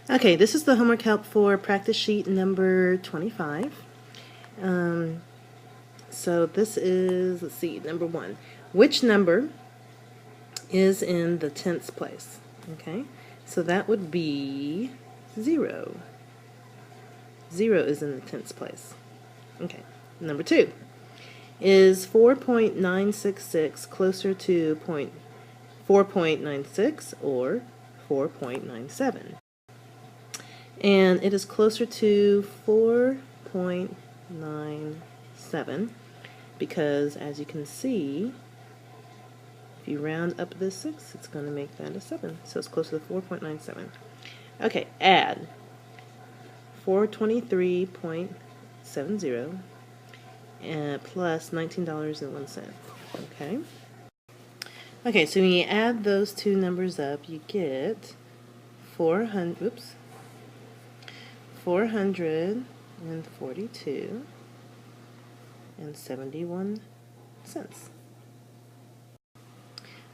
Okay, this is the homework help for practice sheet number 25. So this is, let's see, number 1. Which number is in the tens place? Okay, so that would be 0. 0 is in the tens place. Okay, number 2. Is 4.966 closer to 4.96 or 4.97? And it is closer to 4.97 because, as you can see, if you round up this 6, it's going to make that a 7. So it's closer to 4.97. Okay, add 423.70 plus $19.01. Okay. Okay, so when you add those two numbers up, you get 442.71 cents.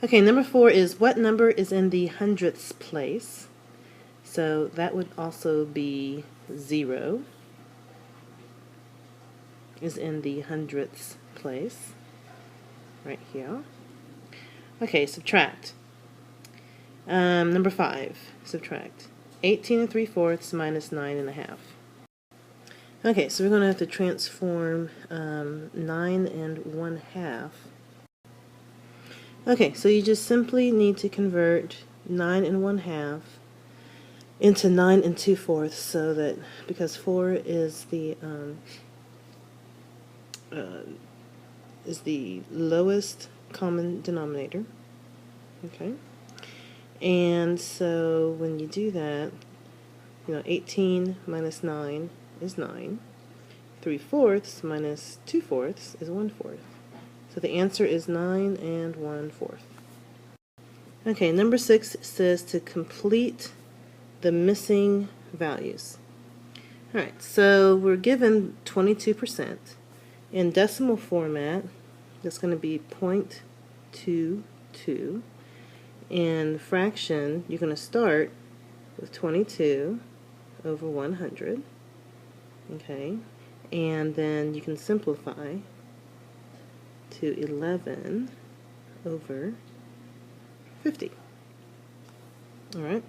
Okay, number 4 is what number is in the hundredths place? So that would also be 0 is in the hundredths place, right here. Okay, subtract. Number 5, subtract 18 3/4 minus 9 1/2. Okay, so we're going to have to transform 9 1/2. Okay, so you just simply need to convert 9 1/2 into 9 2/4, so that, because 4 is the lowest common denominator. Okay, and so when you do that, 18 minus 9 is 9. 3/4 minus 2/4 is 1/4. So the answer is 9 1/4. Okay, number 6 says to complete the missing values. Alright, so we're given 22%. In decimal format, that's going to be 0.22. In fraction, you're going to start with 22 over 100. Okay, and then you can simplify to 11 over 50. Alright,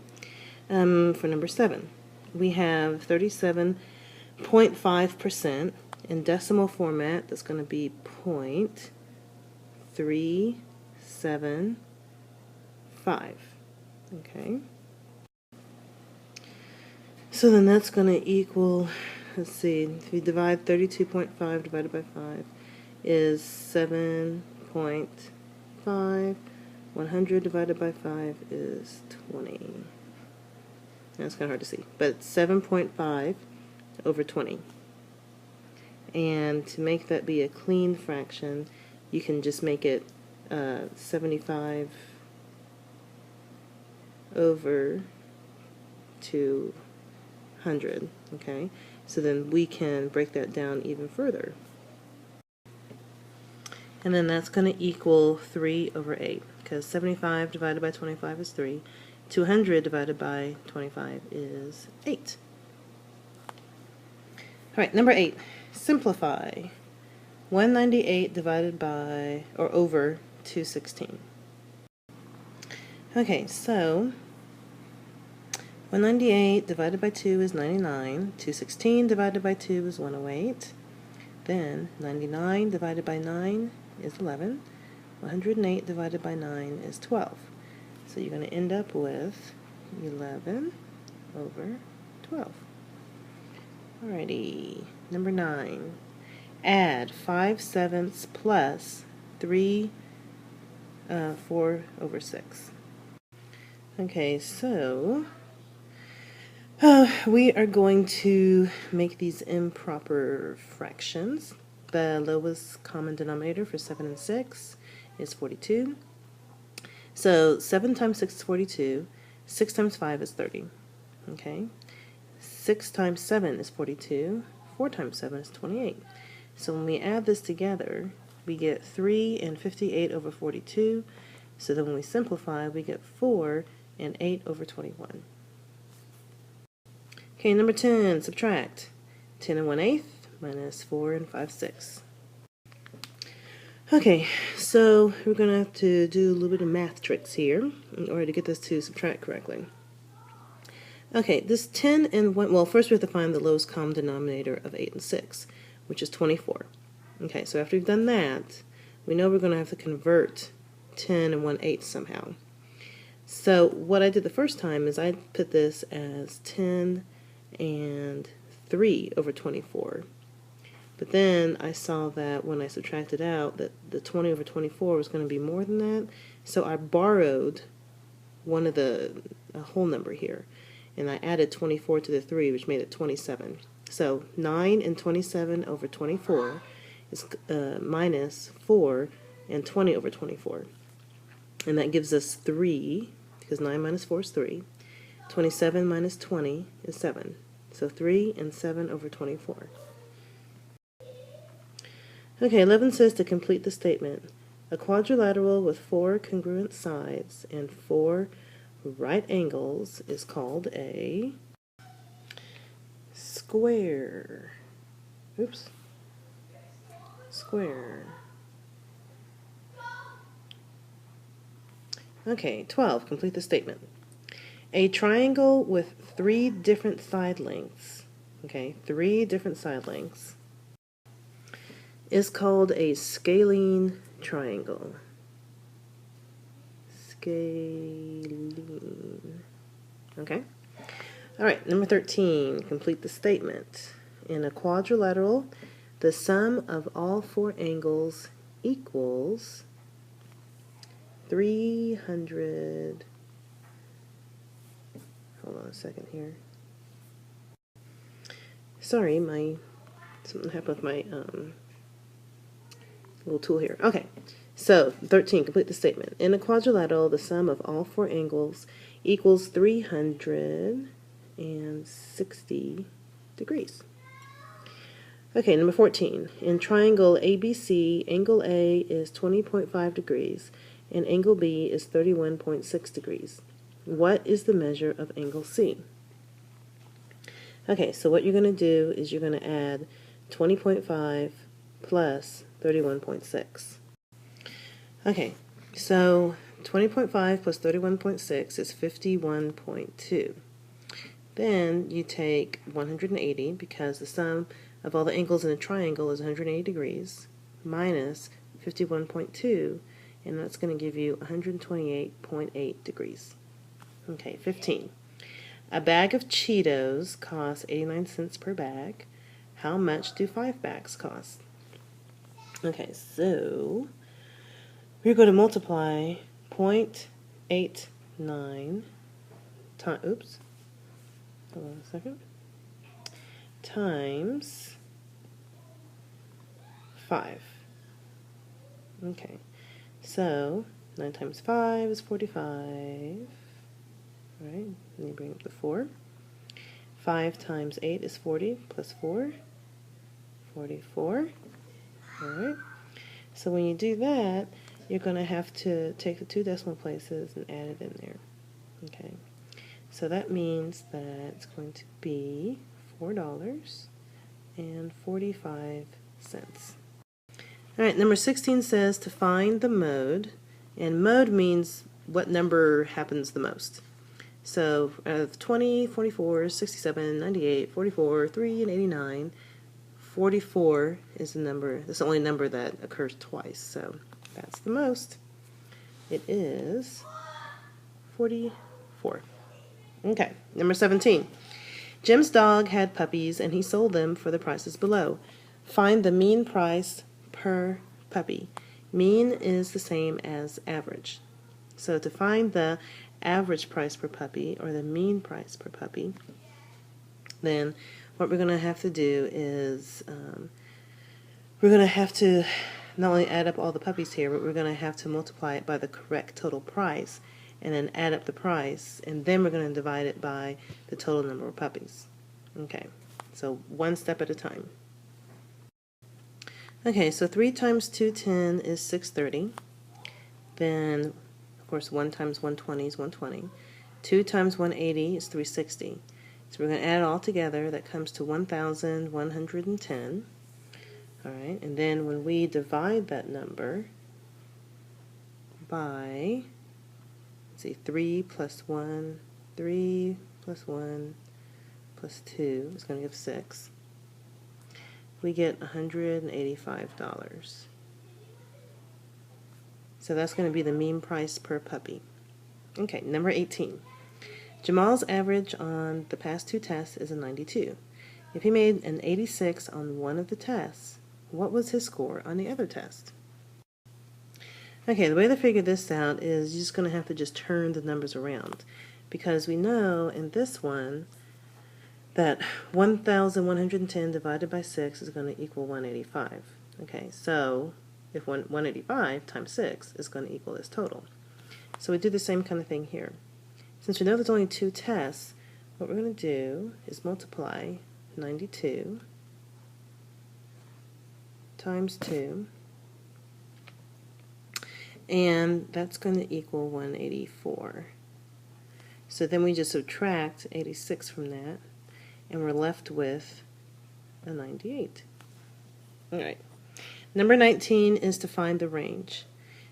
for number 7, we have 37.5%. In decimal format, that's going to be 0.375. Okay, so then that's going to equal, let's see, if you divide 32.5 divided by 5 is 7.5. 100 divided by 5 is 20. That's kind of hard to see, but it's 7.5 over 20. And to make that be a clean fraction, you can just make it 75 over 200. Okay, so then we can break that down even further. And then that's going to equal 3 over 8, because 75 divided by 25 is 3. 200 divided by 25 is 8. Alright, number 8. Simplify 198 divided by, or over, 216. Okay, so 198 divided by 2 is 99. 216 divided by 2 is 108. Then 99 divided by 9 is 11. 108 divided by 9 is 12. So you're going to end up with 11 over 12. Alrighty, number 9. Add 5/7 plus 4 over 6. Okay, so we are going to make these improper fractions. The lowest common denominator for 7 and 6 is 42. So 7 times 6 is 42. 6 times 5 is 30. Okay. 6 times 7 is 42. 4 times 7 is 28. So when we add this together, we get 3 and 58 over 42. So then when we simplify, we get 4 and 8 over 21. Okay, number 10, subtract. 10 and 1/8 minus 4 and 5/6. Okay, so we're going to have to do a little bit of math tricks here in order to get this to subtract correctly. Okay, this 10 and 1, well, first we have to find the lowest common denominator of 8 and 6, which is 24. Okay, so after we've done that, we know we're going to have to convert 10 and 1/8 somehow. So what I did the first time is I put this as 10 and 3 over 24. But then I saw that when I subtracted out that the 20 over 24 was going to be more than that, so I borrowed one of a whole number here, and I added 24 to the 3, which made it 27. So 9 and 27 over 24 is minus 4 and 20 over 24. And that gives us 3, because 9 minus 4 is 3. 27 minus 20 is 7. So 3 and 7 over 24. Okay, 11 says to complete the statement, a quadrilateral with 4 congruent sides and 4 right angles is called a square. Oops. Square. Okay, 12, complete the statement. A triangle with 3 different side lengths, okay, 3 different side lengths, is called a scalene triangle. Scalene. Okay? Alright, number 13, complete the statement. In a quadrilateral, the sum of all 4 angles equals 300. Hold on a second here. Sorry, something happened with my little tool here. Okay, so 13, complete the statement. In a quadrilateral, the sum of all 4 angles equals 360 degrees. Okay, number 14. In triangle ABC, angle A is 20.5 degrees and angle B is 31.6 degrees. What is the measure of angle C? Okay, so what you're going to do is you're going to add 20.5 plus 31.6. Okay, so 20.5 plus 31.6 is 51.2. Then you take 180, because the sum of all the angles in a triangle is 180 degrees, minus 51.2, and that's going to give you 128.8 degrees. Okay, 15. A bag of Cheetos costs 89 cents per bag. How much do 5 bags cost? Okay, so we're going to multiply 0.89 times, oops, hold on a second, times 5. Okay, so 9 times 5 is 45. All right, then you bring up the 4. 5 times 8 is 40, plus 4, 44. All right, so when you do that, you're going to have to take the 2 decimal places and add it in there. Okay, so that means that it's going to be $4.45. All right, number 16 says to find the mode, and mode means what number happens the most. So out of 20, 44, 67, 98, 44, 3, and 89, 44 is the number, that's the only number that occurs twice, so that's the most. It is 44. Okay, number 17. Jim's dog had puppies and he sold them for the prices below. Find the mean price per puppy. Mean is the same as average. So to find the average price per puppy, or the mean price per puppy, then what we're going to have to do is we're going to have to not only add up all the puppies here, but we're going to have to multiply it by the correct total price, and then add up the price, and then we're going to divide it by the total number of puppies. Okay, so one step at a time. Okay, so 3 times 210 is 630. Then, of course, 1 times 120 is 120. 2 times 180 is 360. So we're going to add it all together. That comes to 1,110. All right, and then when we divide that number by, let's see, 3 plus 1, 3 plus 1 plus 2 is going to give 6. We get $185. So that's going to be the mean price per puppy. Okay, number 18. Jamal's average on the past 2 tests is a 92. If he made an 86 on one of the tests, what was his score on the other test? Okay, the way to figure this out is you're just going to have to just turn the numbers around, because we know in this one that 1,110 divided by 6 is going to equal 185. Okay, so if 185 times 6 is going to equal this total. So we do the same kind of thing here. Since we know there's only 2 tests, what we're going to do is multiply 92 times 2, and that's going to equal 184. So then we just subtract 86 from that, and we're left with a 98. All right. Number 19 is to find the range.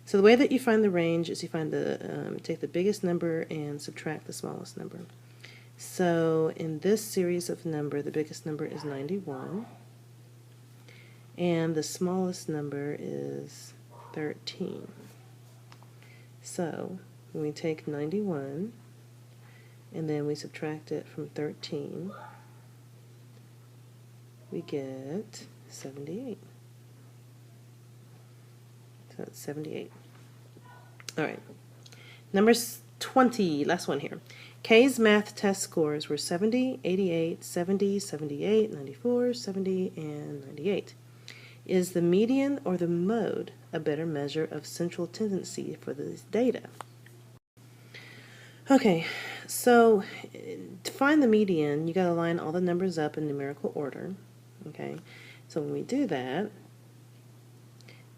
So the way that you find the range is you find take the biggest number and subtract the smallest number. So in this series of number, the biggest number is 91, and the smallest number is 13. So when we take 91 and then we subtract it from 13, we get 78. So it's 78. All right. Number 20, last one here. Kay's math test scores were 70, 88, 70, 78, 94, 70, and 98. Is the median or the mode a better measure of central tendency for this data? Okay, so to find the median, you got to line all the numbers up in numerical order. Okay, so when we do that,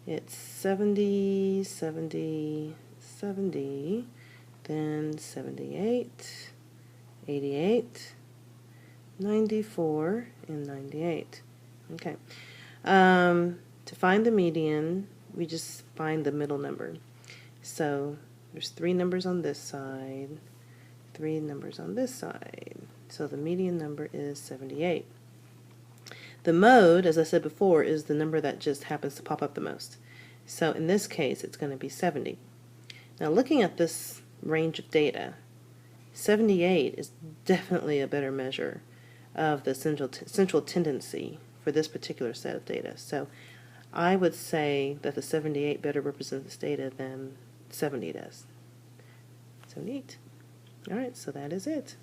it's 70, 70, 70, then 78, 88, 94, and 98. Okay. To find the median, we just find the middle number. So there's 3 numbers on this side, 3 numbers on this side. So the median number is 78. The mode, as I said before, is the number that just happens to pop up the most. So in this case, it's going to be 70. Now looking at this range of data, 78 is definitely a better measure of the central tendency for this particular set of data. So I would say that the 78 better represents this data than 70 does. 78. All right, so that is it.